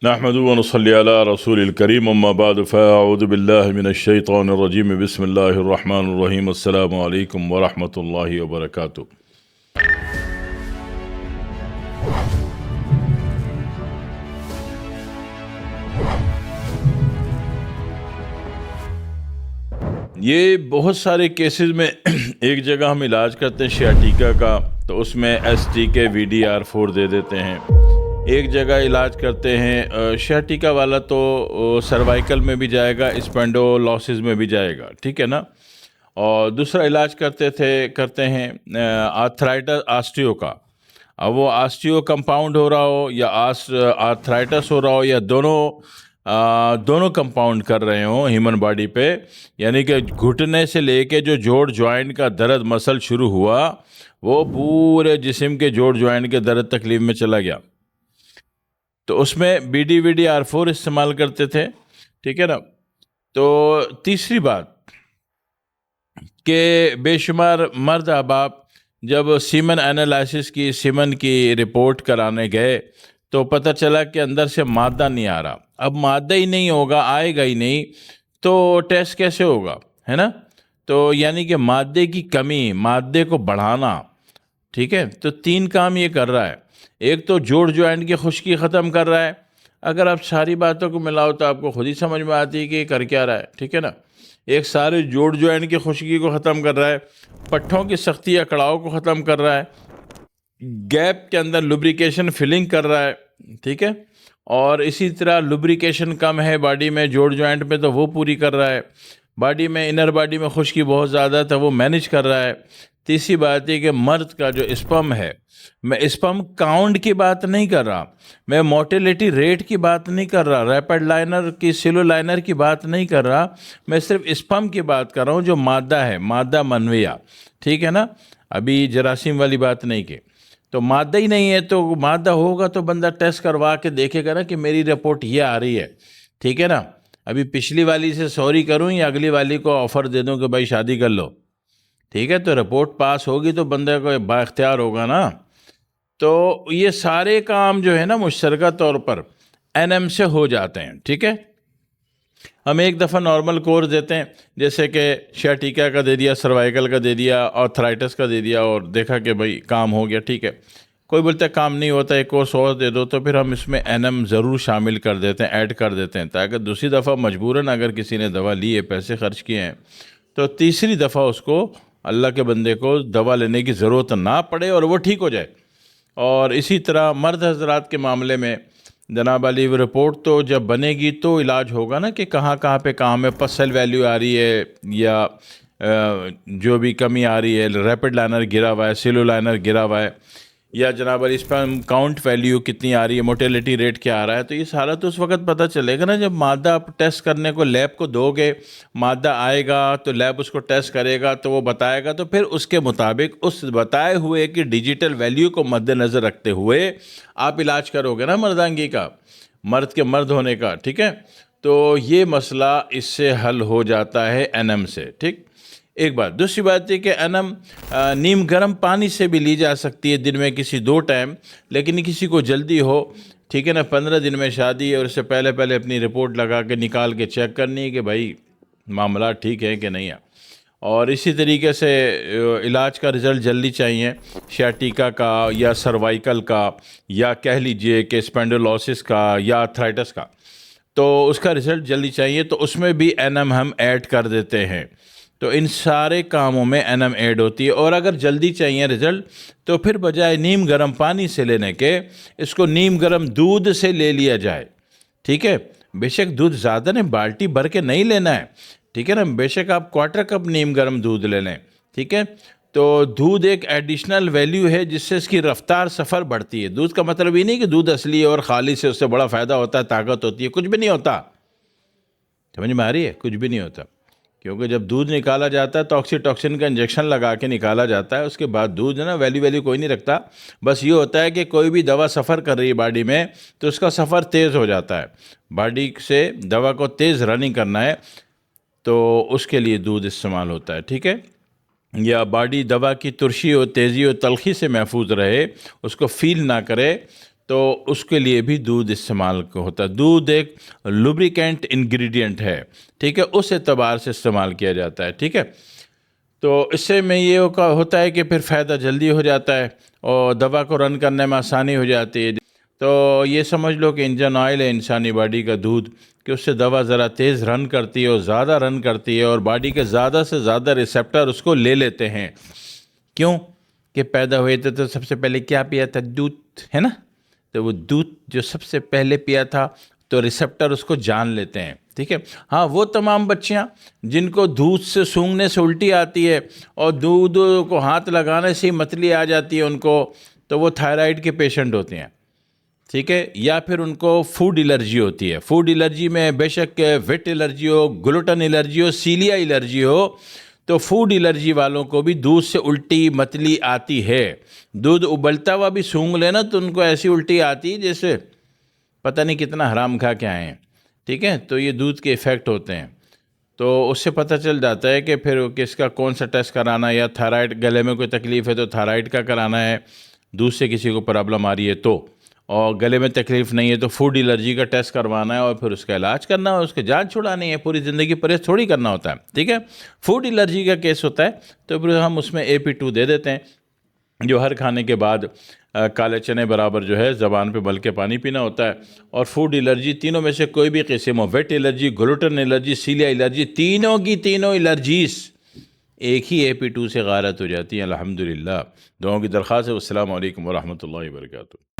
नहमदुहु व नसल्ली अला रसूलिल करीम अम्मा बाद फ़अऊज़ु बिल्लाहि मिनश्शैतानिर रजीम बिस्मिल्लाहिर रहमानिर रहीम अस्सलामु अलैकुम व रहमतुल्लाहि व बरकातुहू। ये बहुत सारे केसेस में एक जगह हम इलाज करते हैं शियाटिका का, तो उसमें STK VDR4 दे देते हैं। एक जगह इलाज करते हैं शियाटिका वाला तो सर्वाइकल में भी जाएगा, स्पेंडोलॉसिस में भी जाएगा, ठीक है ना। और दूसरा इलाज करते हैं आर्थराइटिस ऑस्टियो का। अब वो ऑस्टियो कंपाउंड हो रहा हो या आर्थराइटिस हो रहा हो या दोनों कंपाउंड कर रहे हो ह्यूमन बॉडी पे, यानी कि घुटने से लेके जो जोड़ जॉइंट का दर्द मसल शुरू हुआ वो पूरे जिस्म के जोड़ जॉइंट के दर्द तकलीफ में चला गया, तो उसमें BDVDR4 इस्तेमाल करते थे, ठीक है ना। तो तीसरी बात कि बेशुमार मर्द अहबाब जब सीमन एनालिसिस की सीमन की रिपोर्ट कराने गए तो पता चला कि अंदर से मादा नहीं आ रहा। अब मादा ही नहीं होगा, आएगा ही नहीं, तो टेस्ट कैसे होगा, है ना। तो यानी कि मादे की कमी, मादे को बढ़ाना, ठीक है। तो 3 काम ये कर रहा है। एक तो जोड़ जॉइंट की खुश्की ख़त्म कर रहा है। अगर आप सारी बातों को मिलाओ तो आपको खुद ही समझ में आती है कि ये कर क्या रहा है, ठीक है ना। एक सारे जोड़ जॉइंट की खुश्की को ख़त्म कर रहा है, पट्ठों की सख्ती या कड़ाव को ख़त्म कर रहा है, गैप के अंदर लुब्रिकेशन फिलिंग कर रहा है, ठीक है। और इसी तरह लुब्रिकेशन कम है बॉडी में जोड़ जॉइंट में तो वो पूरी कर रहा है। बॉडी में इनर बॉडी में खुश्की बहुत ज़्यादा तो वो मैनेज कर रहा है। तीसरी बात है कि मर्द का जो स्पर्म है, मैं स्पर्म काउंट की बात नहीं कर रहा, मैं मोटिलिटी रेट की बात नहीं कर रहा, रैपिड लाइनर की सिलो लाइनर की बात नहीं कर रहा, मैं सिर्फ स्पर्म की बात कर रहा हूँ जो मादा है, मादा मनविया, ठीक है ना। अभी जरासीम वाली बात नहीं की। तो मादा ही नहीं है, तो मादा होगा तो बंदा टेस्ट करवा के देखेगा ना कि मेरी रिपोर्ट ये आ रही है, ठीक है ना। अभी पिछली वाली से सॉरी करूं या अगली वाली को ऑफ़र दे दूं कि भाई शादी कर लो, ठीक है। तो रिपोर्ट पास होगी तो बंदे को बाख्तियार होगा ना। तो ये सारे काम जो है ना मुश्तरका तौर पर NM से हो जाते हैं, ठीक है। हम एक दफ़ा नॉर्मल कोर्स देते हैं, जैसे कि शियाटिका का दे दिया, सर्वाइकल का दे दिया, आर्थराइटिस का दे दिया और देखा कि भाई काम हो गया, ठीक है। कोई बोलता है काम नहीं होता, एक कोर्स और दे दो, तो फिर हम इसमें NM ज़रूर शामिल कर देते हैं, ऐड कर देते हैं, ताकि दूसरी दफ़ा मजबूरन अगर किसी ने दवा ली है, पैसे खर्च किए हैं, तो तीसरी दफ़ा उसको, अल्लाह के बंदे को दवा लेने की ज़रूरत ना पड़े और वो ठीक हो जाए। और इसी तरह मर्द हजरात के मामले में जनाब अली रिपोर्ट तो जब बनेगी तो इलाज होगा ना कि कहाँ कहाँ पे काम है, पसल वैल्यू आ रही है या जो भी कमी आ रही है, रैपिड लाइनर गिरा हुआ है, सिलो लाइनर गिरा हुआ है, या जनाब अली स्पर्म काउंट वैल्यू कितनी आ रही है, मोटिलिटी रेट क्या आ रहा है। तो ये सारा तो उस वक्त पता चलेगा ना जब मादा आप टेस्ट करने को लैब को दोगे, मादा आएगा तो लैब उसको टेस्ट करेगा तो वो बताएगा, तो फिर उसके मुताबिक उस बताए हुए कि डिजिटल वैल्यू को मद्देनज़र रखते हुए आप इलाज करोगे ना मर्दांगी का, मर्द के मर्द होने का, ठीक है। तो ये मसला इससे हल हो जाता है NM से, ठीक। एक बात। दूसरी बात है कि NM नीम गर्म पानी से भी ली जा सकती है दिन में किसी 2 टाइम, लेकिन किसी को जल्दी हो, ठीक है ना, 15 दिन में शादी है और उससे पहले पहले अपनी रिपोर्ट लगा के निकाल के चेक करनी है कि भाई मामला ठीक है कि नहीं है। और इसी तरीके से इलाज का रिज़ल्ट जल्दी चाहिए, शियाटिका का या सर्वाइकल का या कह लीजिए कि स्पेंडोलॉसिस का या आर्थराइटिस का, तो उसका रिज़ल्ट जल्दी चाहिए, तो उसमें भी NM हम ऐड कर देते हैं। तो इन सारे कामों में NM ऐड होती है। और अगर जल्दी चाहिए रिज़ल्ट तो फिर बजाय नीम गर्म पानी से लेने के इसको नीम गर्म दूध से ले लिया जाए, ठीक है। बेशक दूध ज़्यादा नहीं, बाल्टी भर के नहीं लेना है, ठीक है ना। बेशक आप 1/4 कप नीम गर्म दूध ले लें, ठीक है। तो दूध एक एडिशनल वैल्यू है जिससे इसकी रफ्तार सफ़र बढ़ती है। दूध का मतलब ये नहीं कि दूध असली है और खाली से उससे बड़ा फ़ायदा होता है, ताकत होती है, कुछ भी नहीं होता। समझ में आ रही है? कुछ भी नहीं होता, क्योंकि जब दूध निकाला जाता है तो ऑक्सीटॉक्सिन का इंजेक्शन लगा के निकाला जाता है, उसके बाद दूध है ना वैल्यू कोई नहीं रखता। बस ये होता है कि कोई भी दवा सफ़र कर रही है बॉडी में तो उसका सफ़र तेज़ हो जाता है, बॉडी से दवा को तेज़ रनिंग करना है तो उसके लिए दूध इस्तेमाल होता है, ठीक है। या बॉडी दवा की तुरशी और तेज़ी और तलखी से महफूज रहे, उसको फील ना करे, तो तो उसके लिए भी दूध इस्तेमाल होता है। दूध एक लुब्रिकेंट इंग्रेडिएंट है, ठीक है, उस एतबार से इस्तेमाल किया जाता है, ठीक है। तो इससे में ये होता है कि फिर फ़ायदा जल्दी हो जाता है और दवा को रन करने में आसानी हो जाती है। तो ये समझ लो कि इंजन ऑयल है इंसानी बॉडी का दूध, कि उससे दवा ज़रा तेज़ रन करती है और ज़्यादा रन करती है और बॉडी के ज़्यादा से ज़्यादा रिसेप्टर उसको ले लेते हैं। क्यों? कि पैदा हुए थे तो सबसे पहले क्या पिया था? दूध, है ना। तो वो दूध जो सबसे पहले पिया था तो रिसेप्टर उसको जान लेते हैं, ठीक है। हाँ, वो तमाम बच्चियाँ जिनको दूध से सूंघने से उल्टी आती है और दूध को हाथ लगाने से ही मतली आ जाती है उनको, तो वो थायराइड के पेशेंट होते हैं, ठीक है। या फिर उनको फूड एलर्जी होती है। फूड एलर्जी में बेशक वेट एलर्जी हो, ग्लूटेन एलर्जी हो, सीलिया एलर्जी हो, तो फूड एलर्जी वालों को भी दूध से उल्टी मतली आती है। दूध उबलता हुआ भी सूंघ लेना तो उनको ऐसी उल्टी आती है जैसे पता नहीं कितना हराम खा के आए हैं, ठीक है। तो ये दूध के इफ़ेक्ट होते हैं। तो उससे पता चल जाता है कि फिर किसका कौन सा टेस्ट कराना है। या थायराइड, गले में कोई तकलीफ़ है तो थायराइड का कराना है, दूध से किसी को प्रॉब्लम आ रही है तो, और गले में तकलीफ़ नहीं है तो फूड एलर्जी का टेस्ट करवाना है और फिर उसका इलाज करना है, उसकी जान छुड़ानी है। पूरी ज़िंदगी परहेज़ थोड़ी करना होता है, ठीक है। फूड एलर्जी का केस होता है तो फिर हम उसमें AP2 दे देते हैं, जो हर खाने के बाद काले चने बराबर जो है ज़बान पे मल के पानी पीना होता है। और फूड एलर्जी तीनों में से कोई भी किस्म हो, वेट एलर्जी, ग्लूटेन एलर्जी, सीलिया एलर्जी, तीनों की तीनों एलर्जीज़ एक ही AP2 से गारत हो जाती हैं अल्हम्दुलिल्लाह। दुआओं की दरख्वास्त है। अस्सलामु अलैकुम व रहमतुल्लाहि व बरकातुहू।